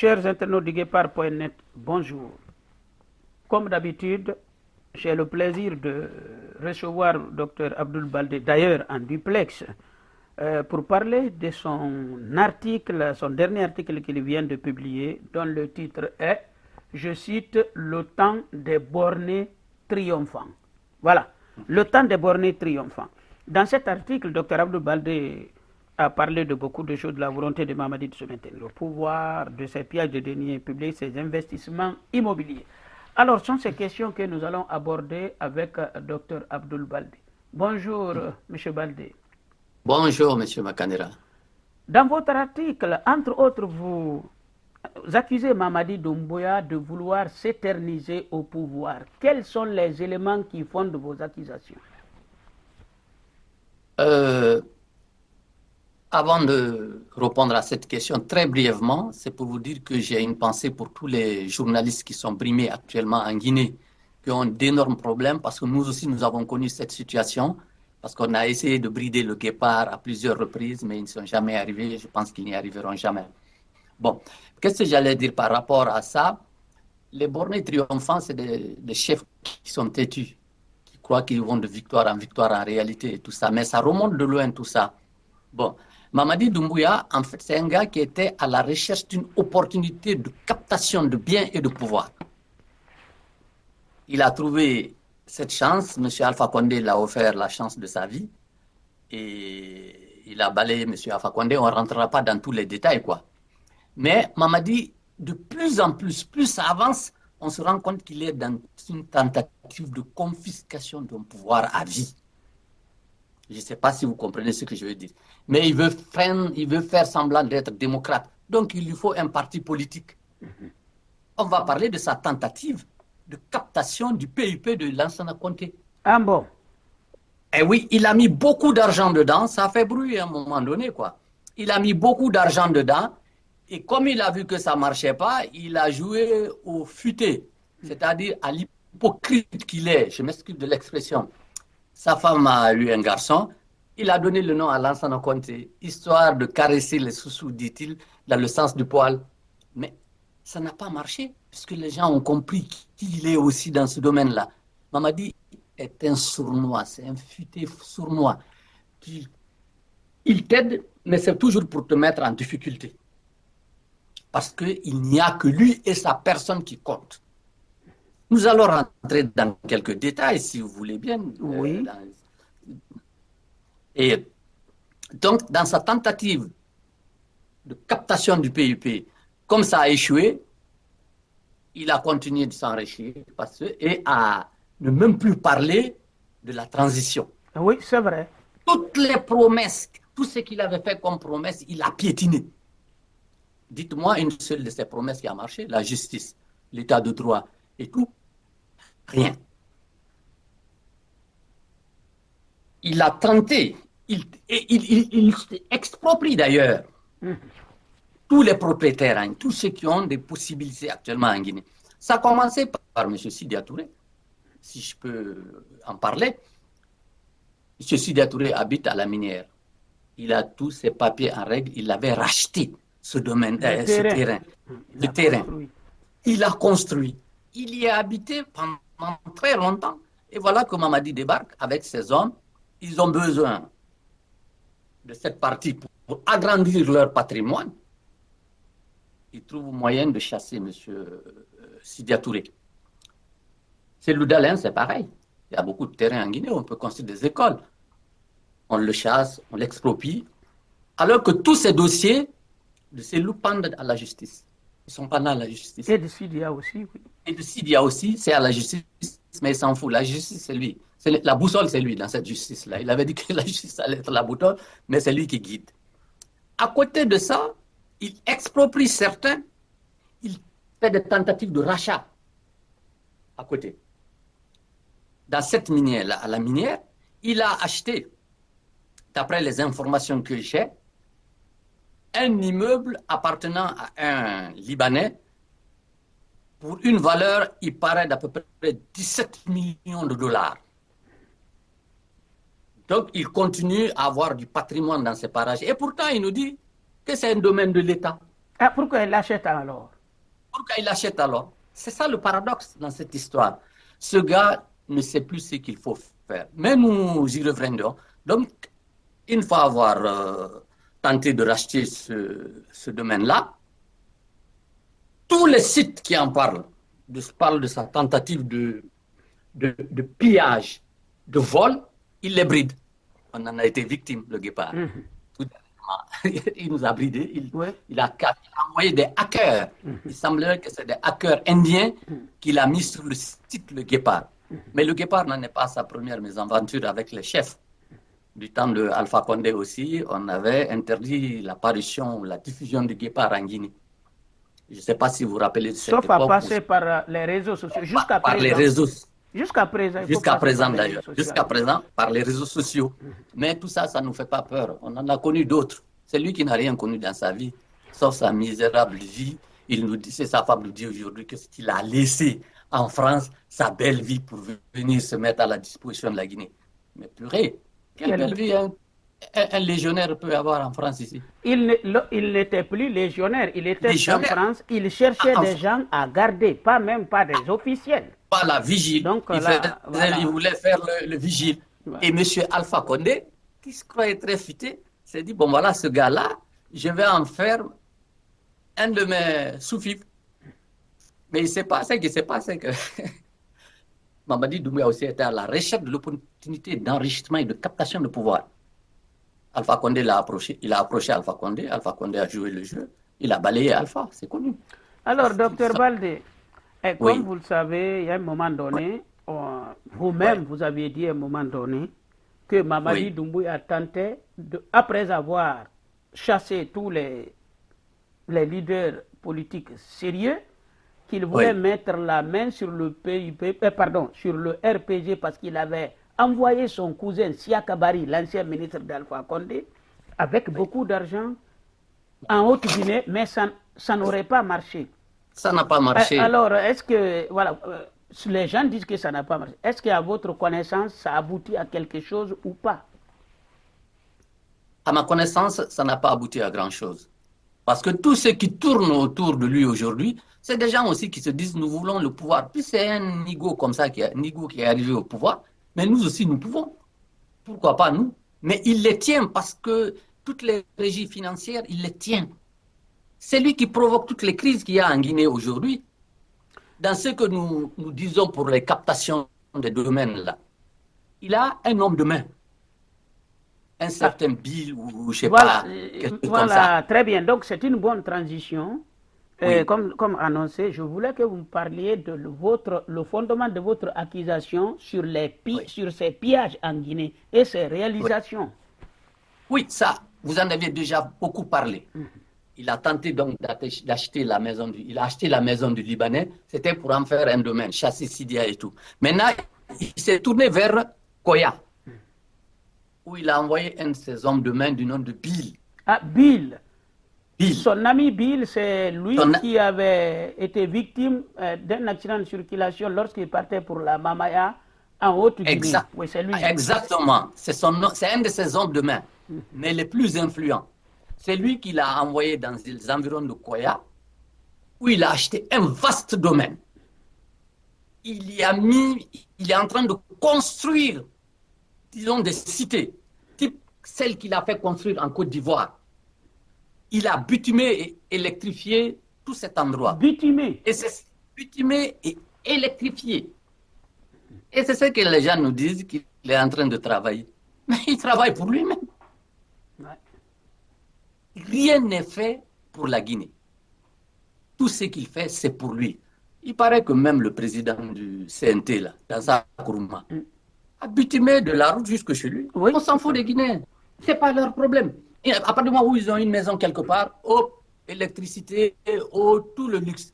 Chers internautes du Guépard.net, bonjour. Comme d'habitude, j'ai le plaisir de recevoir Dr Abdoul Baldé, d'ailleurs en duplex, pour parler de son article, son dernier article qu'il vient de publier, dont le titre est, je cite, Le temps des bornés triomphants. Voilà, le temps des bornés triomphants. Dans cet article, Dr Abdoul Baldé a parlé de beaucoup de choses, de la volonté de Mamadi de se maintenir au pouvoir, de ses pièges de deniers publics, ses investissements immobiliers. Alors, ce sont ces questions que nous allons aborder avec Dr Abdoul Baldé. Bonjour, M. Baldé. Bonjour, M. Makanera. Dans votre article, entre autres, vous accusez Mamadi Doumbouya de vouloir s'éterniser au pouvoir. Quels sont les éléments qui fondent vos accusations? Avant de répondre à cette question, très brièvement, c'est pour vous dire que j'ai une pensée pour tous les journalistes qui sont brimés actuellement en Guinée, qui ont d'énormes problèmes, parce que nous aussi, nous avons connu cette situation, parce qu'on a essayé de brider le Guépard à plusieurs reprises, mais ils ne sont jamais arrivés. Je pense qu'ils n'y arriveront jamais. Bon, qu'est-ce que j'allais dire par rapport à ça? Les bornés triomphants, c'est des chefs qui sont têtus, qui croient qu'ils vont de victoire en réalité, et tout ça. Mais ça remonte de loin, tout ça. Bon, Mamadi Doumbouya, en fait, c'est un gars qui était à la recherche d'une opportunité de captation de biens et de pouvoir. Il a trouvé cette chance. M. Alpha Condé l'a offert la chance de sa vie. Et il a balayé M. Alpha Condé. On ne rentrera pas dans tous les détails, quoi. Mais Mamadi, de plus en plus ça avance, on se rend compte qu'il est dans une tentative de confiscation d'un pouvoir à vie. Je ne sais pas si vous comprenez ce que je veux dire. Mais il veut faire semblant d'être démocrate. Donc, il lui faut un parti politique. On va parler de sa tentative de captation du PIP de Lansana Conté. Ah bon? Eh oui, il a mis beaucoup d'argent dedans. Ça a fait bruit à un moment donné, quoi. Il a mis beaucoup d'argent dedans. Et comme il a vu que ça ne marchait pas, il a joué au futé. C'est-à-dire à l'hypocrite qu'il est. Je m'excuse de l'expression. Sa femme a eu un garçon. Il a donné le nom à Lansana Conté, histoire de caresser les sous-sous, dit-il, dans le sens du poil. Mais ça n'a pas marché, puisque les gens ont compris qu'il est aussi dans ce domaine-là. Mamadi est un sournois, c'est un futé sournois. Il t'aide, mais c'est toujours pour te mettre en difficulté. Parce qu'il n'y a que lui et sa personne qui comptent. Nous allons rentrer dans quelques détails, si vous voulez bien. Oui. Et donc, dans sa tentative de captation du PIP, comme ça a échoué, il a continué de s'enrichir et à ne même plus parler de la transition. Oui, c'est vrai. Toutes les promesses, tout ce qu'il avait fait comme promesse, il a piétiné. Dites-moi une seule de ces promesses qui a marché, la justice, l'état de droit et tout. Rien. Il a tenté, il exproprie d'ailleurs tous les propriétaires, hein, tous ceux qui ont des possibilités actuellement en Guinée. Ça a commencé par M. Sidia Touré, si je peux en parler. M. Sidia Touré habite à la minière. Il a tous ses papiers en règle, il avait racheté ce domaine, ce terrain. Il a construit. Il y a habité pendant très longtemps. Et voilà que Mamadi débarque avec ses hommes. Ils ont besoin de cette partie pour agrandir leur patrimoine. Ils trouvent moyen de chasser M. Sidia Touré. C'est Loudalin, c'est pareil. Il y a beaucoup de terrains en Guinée, on peut construire des écoles. On le chasse, on l'exproprie. Alors que tous ces dossiers de ces loups pendent à la justice. Ils ne sont pas dans la justice. Et de Sidia aussi, oui. Et de Sidia aussi, c'est à la justice, mais il s'en fout. La justice, c'est lui. La boussole, c'est lui dans cette justice-là. Il avait dit que la justice allait être la boussole, mais c'est lui qui guide. À côté de ça, il exproprie certains, il fait des tentatives de rachat à côté. Dans cette minière-là, à la minière, il a acheté, d'après les informations que j'ai, un immeuble appartenant à un Libanais pour une valeur, il paraît, d'à peu près 17 millions de dollars. Donc, il continue à avoir du patrimoine dans ces parages. Et pourtant, il nous dit que c'est un domaine de l'État. Ah, pourquoi il l'achète alors? Pourquoi il achète alors? C'est ça le paradoxe dans cette histoire. Ce gars ne sait plus ce qu'il faut faire. Mais nous y reviendrons. Donc, une fois avoir tenté de racheter ce domaine-là, tous les sites qui en parlent de sa tentative de pillage, de vol, il les bride. On en a été victime, le guépard. Tout dernièrement, il nous a bridés. Il a envoyé des hackers. Il semblerait que c'est des hackers indiens qu'il a mis sur le site Le Guépard. Mais Le Guépard n'en est pas sa première mésaventure avec les chefs. Du temps de Alpha Condé aussi, on avait interdit l'apparition, la diffusion du Guépard en Guinée. Je ne sais pas si vous vous rappelez de cette époque. Sauf à passer par les réseaux sociaux. Jusqu'à par présent. les réseaux. Jusqu'à présent. Jusqu'à présent d'ailleurs. Jusqu'à présent, par les réseaux sociaux. Mais tout ça, ça ne nous fait pas peur. On en a connu d'autres. C'est lui qui n'a rien connu dans sa vie, sauf sa misérable vie. Il nous dit, c'est sa femme nous dit aujourd'hui que qu'il a laissé en France sa belle vie pour venir se mettre à la disposition de la Guinée. Mais purée, quelle belle vie un légionnaire peut avoir en France ici. Il n'était plus légionnaire, il était en France, il cherchait des gens à garder, pas des officiels. Pas la vigile. Donc, il voulait faire le vigile. Et M. Alpha Condé, qui se croyait très futé, s'est dit, bon voilà, ce gars-là, je vais en faire un de mes sous-fifres. Mais il s'est passé que Mamadi Doumbouya aussi était à la recherche de l'opportunité d'enrichissement et de captation de pouvoir. Alpha Condé l'a approché, il a approché Alpha Condé a joué le jeu, il a balayé Alpha, c'est connu. Alors, docteur Baldé, comme vous le savez, il y a un moment donné, vous-même, vous aviez dit à un moment donné que Mamadi Doumbouya tentait, après avoir chassé tous les leaders politiques sérieux, qu'il voulait mettre la main sur le sur le RPG parce qu'il avait envoyé son cousin Siaka Bari, l'ancien ministre d'Alpha Condé, avec beaucoup d'argent en Haute-Guinée, mais ça n'aurait pas marché. Ça n'a pas marché. Alors, est-ce que, voilà, les gens disent que ça n'a pas marché. Est-ce qu'à votre connaissance, ça aboutit à quelque chose ou pas? À ma connaissance, ça n'a pas abouti à grand-chose. Parce que tous ceux qui tournent autour de lui aujourd'hui, c'est des gens aussi qui se disent nous voulons le pouvoir. Puis c'est un Nigo comme ça, Nigo qui est arrivé au pouvoir, mais nous aussi nous pouvons. Pourquoi pas nous? Mais il les tient parce que toutes les régies financières, il les tient. C'est lui qui provoque toutes les crises qu'il y a en Guinée aujourd'hui. Dans ce que nous disons pour les captations des domaines là, il a un homme de main. Un certain Bill ou je sais pas. Voilà, très bien. Donc c'est une bonne transition. Comme annoncé, je voulais que vous me parliez de le fondement de votre accusation sur sur ces pillages en Guinée et ses réalisations. Oui, ça, vous en aviez déjà beaucoup parlé. Il a tenté donc d'acheter la maison il a acheté la maison du Libanais, c'était pour en faire un domaine, chasser Sidia et tout. Maintenant, il s'est tourné vers Koya, où il a envoyé un de ses hommes de main du nom de Bill. Ah, Bill. Son ami Bill, c'est lui qui avait été victime d'un accident de circulation lorsqu'il partait pour la Mamaya en Haute-Guinée. Oui, c'est lui. Exactement. C'est un de ses hommes de main, mais les plus influents. C'est lui qui l'a envoyé dans les environs de Koya, où il a acheté un vaste domaine. Il est en train de construire, disons, des cités, type celle qu'il a fait construire en Côte d'Ivoire. Il a bitumé et électrifié tout cet endroit. Bitumé. Et c'est bitumé et électrifié. Et c'est ce que les gens nous disent qu'il est en train de travailler. Mais il travaille pour lui-même. Rien n'est fait pour la Guinée. Tout ce qu'il fait, c'est pour lui. Il paraît que même le président du CNT, là, dans sa Kourouma, a bitumé de la route jusque chez lui. On s'en fout des Guinéens. Ce n'est pas leur problème. Et à partir du moment où ils ont une maison quelque part, électricité, tout le luxe.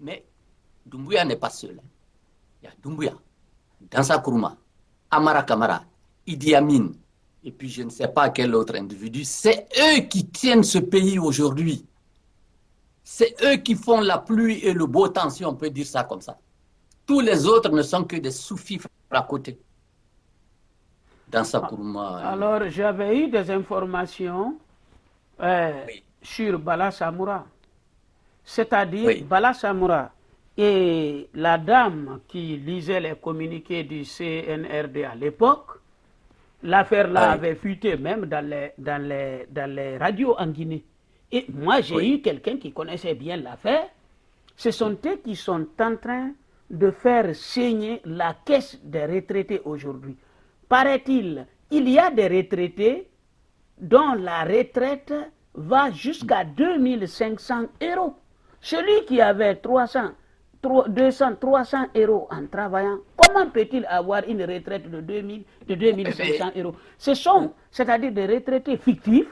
Mais Doumbouya n'est pas seul. Il y a Doumbouya, Dansa Kourouma, Amara Kamara, Idi Amin, et puis je ne sais pas quel autre individu. C'est eux qui tiennent ce pays aujourd'hui. C'est eux qui font la pluie et le beau temps, si on peut dire ça comme ça. Tous les autres ne sont que des sous-fifres à côté. Dansa Kourouma. Alors, j'avais eu des informations sur Bala Samoura. C'est-à-dire Oui, Bala Samoura et la dame qui lisait les communiqués du CNRD à l'époque, l'affaire là oui, avait fuité même dans les radios en Guinée. Et moi, j'ai oui. eu quelqu'un qui connaissait bien l'affaire. Ce sont eux qui sont en train de faire saigner la caisse des retraités aujourd'hui. Paraît-il, il y a des retraités dont la retraite va jusqu'à 2500 €. Celui qui avait 300, 200, 300 € en travaillant, comment peut-il avoir une retraite de 2000, de Mais, 2500 €? Ce sont, c'est-à-dire des retraités fictifs,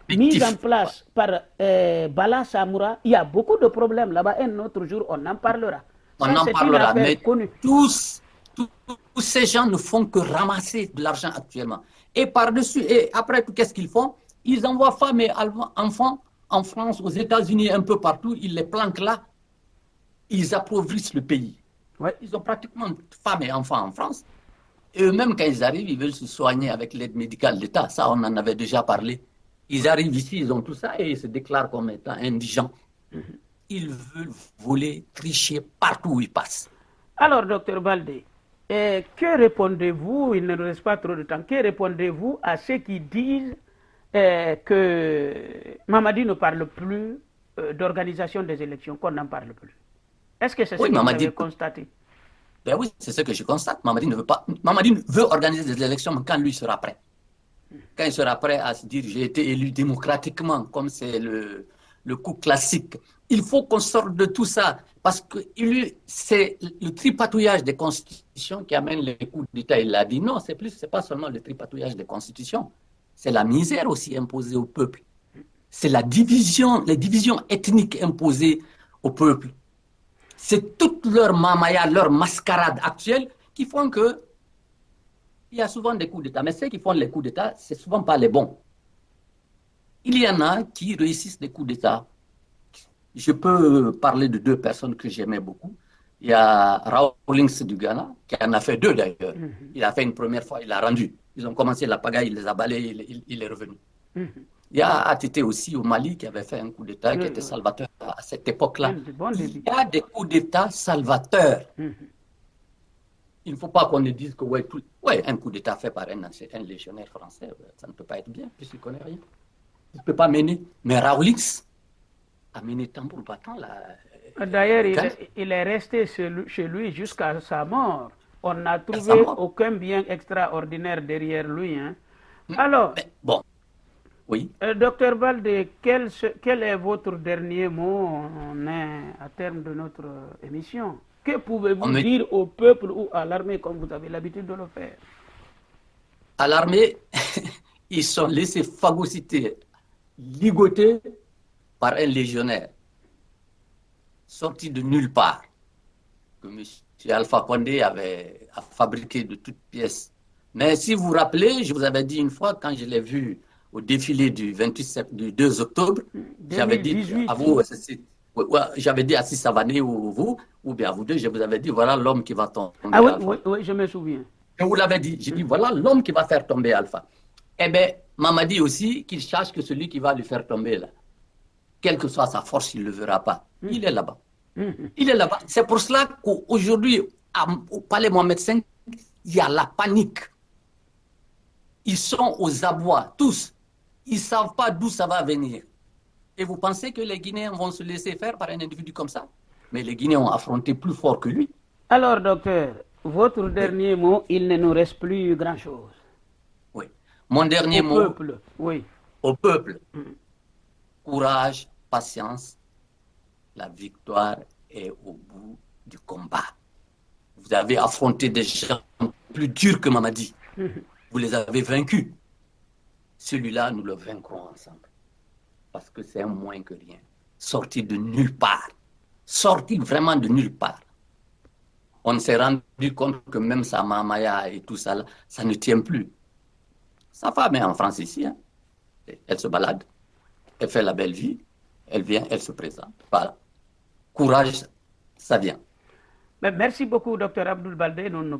mis en fictif. place par Bala Samoura. Il y a beaucoup de problèmes là-bas. Un autre jour, on en parlera. On Ça, en c'est une parlera, affaire mais connue. tous, tous ces gens ne font que ramasser de l'argent actuellement. Et par-dessus, et après tout, qu'est-ce qu'ils font? Ils envoient femmes et enfants en France, aux États-Unis, un peu partout, ils les planquent là, ils appauvrissent le pays. Ouais. Ils ont pratiquement femmes et enfants en France. Et eux-mêmes, quand ils arrivent, ils veulent se soigner avec l'aide médicale de l'État. Ça, on en avait déjà parlé. Ils arrivent ici, ils ont tout ça et ils se déclarent comme étant indigents. Ils veulent voler, tricher partout où ils passent. Alors, docteur Baldé, que répondez-vous, il ne nous reste pas trop de temps, que répondez-vous à ceux qui disent que Mamadi ne parle plus d'organisation des élections, qu'on n'en parle plus? Est-ce que c'est ce Oui, que vous Mamadi, avez constaté? ben oui, c'est ce que je constate. Mamadi ne veut pas. Mamadi veut organiser des élections, mais quand lui sera prêt. Quand il sera prêt à se dire j'ai été élu démocratiquement, comme c'est le coup classique. Il faut qu'on sorte de tout ça, parce que c'est le tripatouillage des constitutions qui amène les coups d'État. Il a dit non, c'est pas seulement le tripatouillage des constitutions, c'est la misère aussi imposée au peuple. C'est la division, les divisions ethniques imposées au peuple. C'est toute leur mamaya, leur mascarade actuelle qui font que il y a souvent des coups d'État. Mais ceux qui font les coups d'État, c'est souvent pas les bons. Il y en a qui réussissent des coups d'État. Je peux parler de deux personnes que j'aimais beaucoup. Il y a Rawlings du Ghana, qui en a fait deux d'ailleurs. Il a fait une première fois, il a rendu. Ils ont commencé la pagaille, il les a balayés, il est revenu. Il y a ATT aussi au Mali qui avait fait un coup d'État qui était salvateur à cette époque-là. Il y a des coups d'État salvateurs. Il ne faut pas qu'on ne dise que un coup d'État fait par un légionnaire français, ça ne peut pas être bien, puisqu'il ne connaît rien. Il ne peut pas mener. Mais Rawlings a mené tambour battant là. D'ailleurs, il est resté chez lui jusqu'à sa mort. On n'a À sa trouvé mort. aucun bien extraordinaire derrière lui. Hein. Alors, Mais bon, oui. docteur Balde, quel est votre dernier mot? On est à terme de notre émission. Que pouvez-vous dire au peuple ou à l'armée comme vous avez l'habitude de le faire? À l'armée, ils sont laissés phagocyter, ligotés par un légionnaire sorti de nulle part, que M. Alpha Condé a fabriqué de toutes pièces. Mais si vous vous rappelez, je vous avais dit une fois, quand je l'ai vu au défilé du 2 octobre, j'avais dit à vous, j'avais dit à Assis Savané ou bien à vous deux, je vous avais dit, voilà l'homme qui va tomber. Ah oui, oui, je me souviens. Je vous l'avais dit, j'ai dit, voilà l'homme qui va faire tomber Alpha. Eh bien, m'a dit aussi qu'il sache que celui qui va lui faire tomber là, quelle que soit sa force, il ne le verra pas. Il est là-bas. Il est là-bas. C'est pour cela qu'aujourd'hui, au Palais Mohamed V, il y a la panique. Ils sont aux abois, tous. Ils ne savent pas d'où ça va venir. Et vous pensez que les Guinéens vont se laisser faire par un individu comme ça? Mais les Guinéens ont affronté plus fort que lui. Alors, docteur, votre dernier mot, il ne nous reste plus grand-chose. Oui. Mon dernier mot. Au peuple, oui. Au peuple. Courage, patience. La victoire est au bout du combat. Vous avez affronté des gens plus durs que Mamadi. Vous les avez vaincus. Celui-là, nous le vaincrons ensemble. Parce que c'est un moins que rien. Sorti de nulle part. Sorti vraiment de nulle part. On s'est rendu compte que même sa mamaya et tout ça, ça ne tient plus. Sa femme est en France ici. Hein. Elle se balade. Elle fait la belle vie. Elle vient, elle se présente. Voilà. Courage, ça vient. Mais merci beaucoup, docteur Abdoul Baldé. Nous ne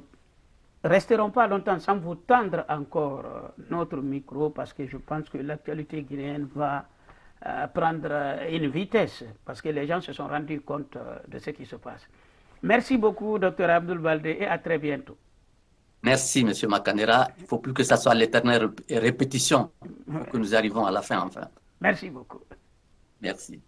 resterons pas longtemps sans vous tendre encore notre micro parce que je pense que l'actualité guinéenne va prendre une vitesse parce que les gens se sont rendus compte de ce qui se passe. Merci beaucoup, Dr Abdoul Baldé, et à très bientôt. Merci, M. Makanera. Il ne faut plus que ça soit l'éternelle répétition pour que nous arrivions à la fin, enfin. Merci beaucoup. Merci.